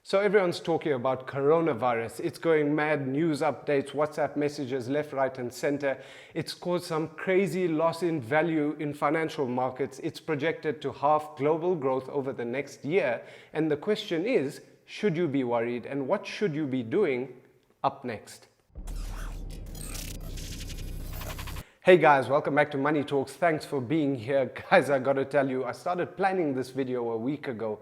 So everyone's talking about coronavirus. It's going mad, news updates, WhatsApp messages left, right and center. It's caused some crazy loss in value in financial markets. It's projected to halve global growth over the next year. And the question is, should you be worried and what should you be doing? Up next. Hey guys, welcome back to Money Talks. Thanks for being here. Guys, I gotta tell you, I started planning this video a week ago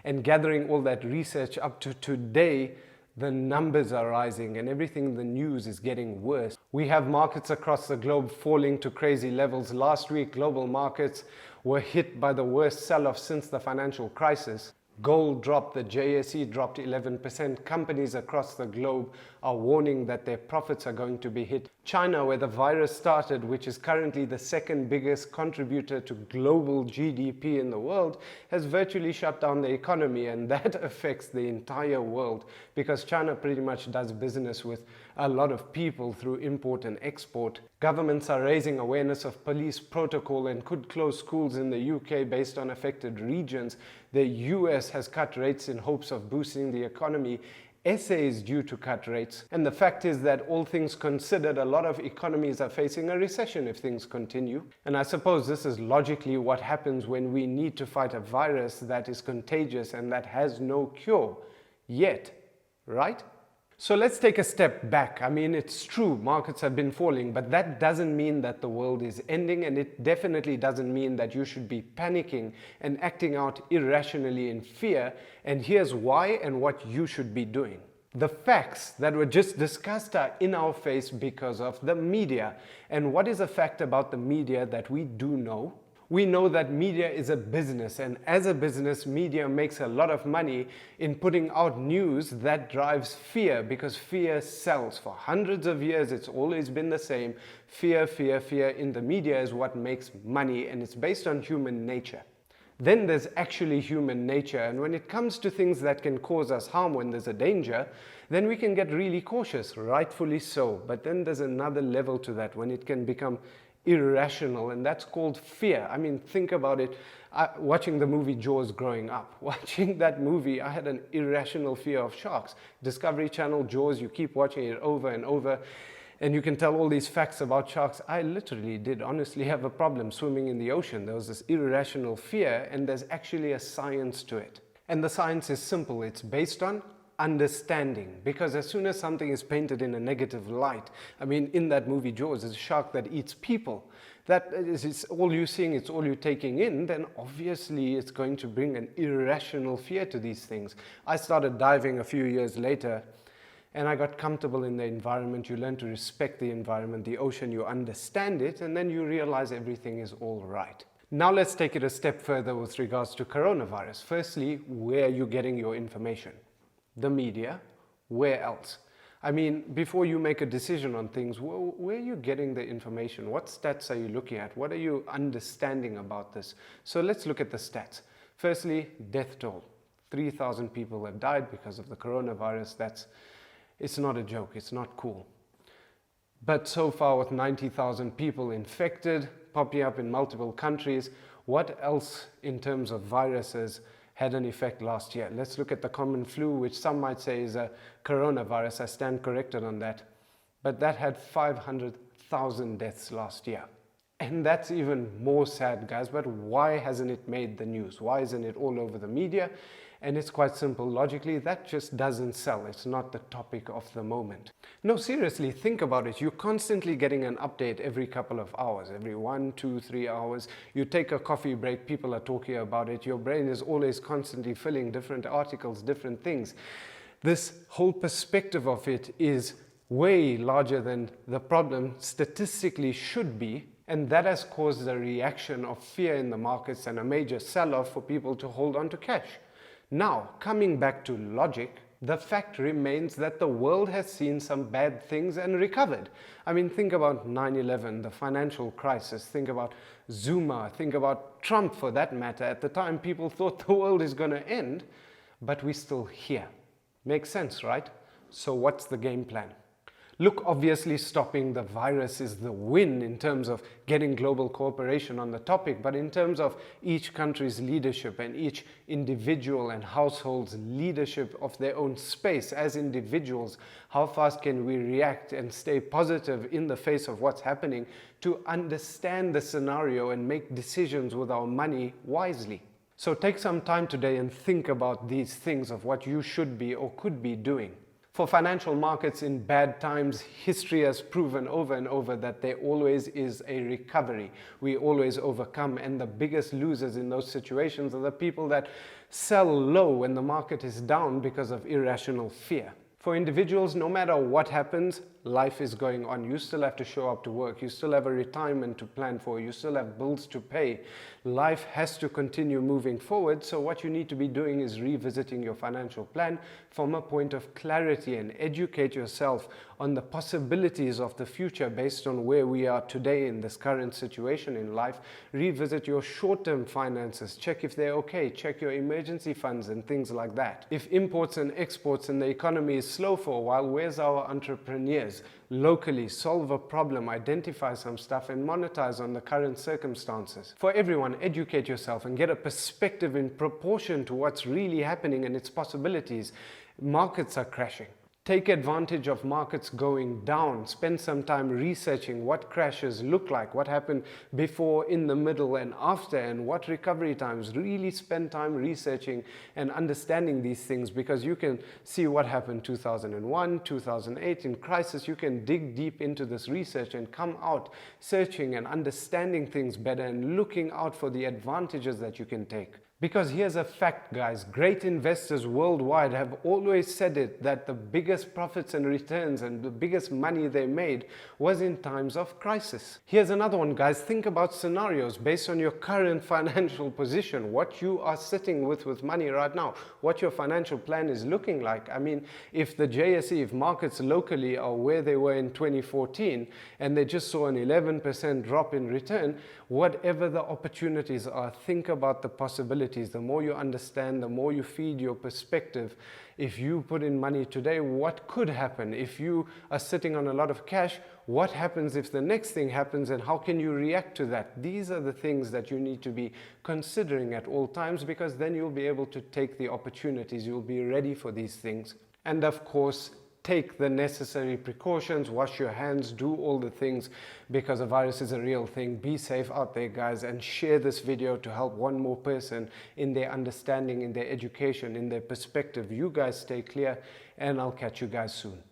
and gathering all that research up to today, the numbers are rising and everything in the news is getting worse. We have markets across the globe falling to crazy levels. Last week, global markets were hit by the worst sell-off since the financial crisis. Gold dropped, the JSE dropped 11%. Companies across the globe are warning that their profits are going to be hit. China, where the virus started, which is currently the second biggest contributor to global GDP in the world, has virtually shut down the economy, and that affects the entire world because China pretty much does business with a lot of people through import and export. Governments are raising awareness of police protocol and could close schools in the UK based on affected regions. The US has cut rates in hopes of boosting the economy. SA is due to cut rates. And the fact is that all things considered, a lot of economies are facing a recession if things continue. And I suppose this is logically what happens when we need to fight a virus that is contagious and that has no cure yet, right? So let's take a step back. I mean, it's true, markets have been falling, but that doesn't mean that the world is ending, and it definitely doesn't mean that you should be panicking and acting out irrationally in fear. And here's why and what you should be doing. The facts that were just discussed are in our face because of the media. And what is a fact about the media that we do know? We know that media is a business, and as a business, media makes a lot of money in putting out news that drives fear, because fear sells. For hundreds of years, it's always been the same. Fear, fear, fear in the media is what makes money, and it's based on human nature. Then there's actually human nature, and when it comes to things that can cause us harm, when there's a danger, then we can get really cautious, rightfully so. But then there's another level to that, when it can become irrational, and that's called fear. I mean, think about it. Watching the movie Jaws growing up, watching that movie, I had an irrational fear of sharks. Discovery Channel, Jaws, you keep watching it over and over, and you can tell all these facts about sharks. I literally did honestly have a problem swimming in the ocean. There was this irrational fear, and there's actually a science to it. And the science is simple. It's based on understanding, because as soon as something is painted in a negative light, I mean, in that movie Jaws, there's a shark that eats people. That is all you're seeing, it's all you're taking in, then obviously it's going to bring an irrational fear to these things. I started diving a few years later, and I got comfortable in the environment. You learn to respect the environment, the ocean, you understand it, and then you realize everything is all right. Now let's take it a step further with regards to coronavirus. Firstly, where are you getting your information? The media. Where else? I mean, before you make a decision on things, where are you getting the information? What stats are you looking at? What are you understanding about this? So let's look at the stats. Firstly, death toll. 3,000 people have died because of the coronavirus. It's not a joke, it's not cool. But so far, with 90,000 people infected, popping up in multiple countries, what else in terms of viruses had an effect last year? Let's look at the common flu, which some might say is a coronavirus. I stand corrected on that. But that had 500,000 deaths last year. And that's even more sad, guys. But why hasn't it made the news? Why isn't it all over the media? And it's quite simple. Logically, that just doesn't sell. It's not the topic of the moment. No, seriously, think about it. You're constantly getting an update every couple of hours, every 1, 2, 3 hours. You take a coffee break, people are talking about it. Your brain is always constantly filling different articles, different things. This whole perspective of it is way larger than the problem statistically should be. And that has caused a reaction of fear in the markets and a major sell-off for people to hold on to cash. Now, coming back to logic, the fact remains that the world has seen some bad things and recovered. I mean, think about 9/11, the financial crisis, think about Zuma, think about Trump for that matter. At the time, people thought the world is going to end, but we're still here. Makes sense, right? So what's the game plan? Look, obviously stopping the virus is the win in terms of getting global cooperation on the topic, but in terms of each country's leadership and each individual and household's leadership of their own space as individuals, how fast can we react and stay positive in the face of what's happening to understand the scenario and make decisions with our money wisely? So take some time today and think about these things of what you should be or could be doing. For financial markets in bad times, history has proven over and over that there always is a recovery. We always overcome, and the biggest losers in those situations are the people that sell low when the market is down because of irrational fear. For individuals, no matter what happens, life is going on. You still have to show up to work. You still have a retirement to plan for. You still have bills to pay. Life has to continue moving forward. So what you need to be doing is revisiting your financial plan from a point of clarity and educate yourself on the possibilities of the future based on where we are today in this current situation in life. Revisit your short-term finances. Check if they're okay. Check your emergency funds and things like that. If imports and exports in the economy is slow for a while, where's our entrepreneurs? Locally, solve a problem, identify some stuff and monetize on the current circumstances. For everyone, educate yourself and get a perspective in proportion to what's really happening and its possibilities. Markets are crashing. Take advantage of markets going down. Spend some time researching what crashes look like, what happened before, in the middle, and after, and what recovery times. Really spend time researching and understanding these things, because you can see what happened 2001, 2008 in crisis. You can dig deep into this research and come out searching and understanding things better and looking out for the advantages that you can take. Because here's a fact, guys, great investors worldwide have always said it, that the biggest profits and returns and the biggest money they made was in times of crisis. Here's another one, guys. Think about scenarios based on your current financial position, what you are sitting with money right now, what your financial plan is looking like. I mean, if the JSE, if markets locally are where they were in 2014 and they just saw an 11% drop in return, whatever the opportunities are, think about the possibilities. The more you understand, the more you feed your perspective. If you put in money today, what could happen? If you are sitting on a lot of cash, what happens if the next thing happens, and how can you react to that? These are the things that you need to be considering at all times, because then you'll be able to take the opportunities. You'll be ready for these things. And of course, take the necessary precautions, wash your hands, do all the things, because a virus is a real thing. Be safe out there, guys, and share this video to help one more person in their understanding, in their education, in their perspective. You guys stay clear, and I'll catch you guys soon.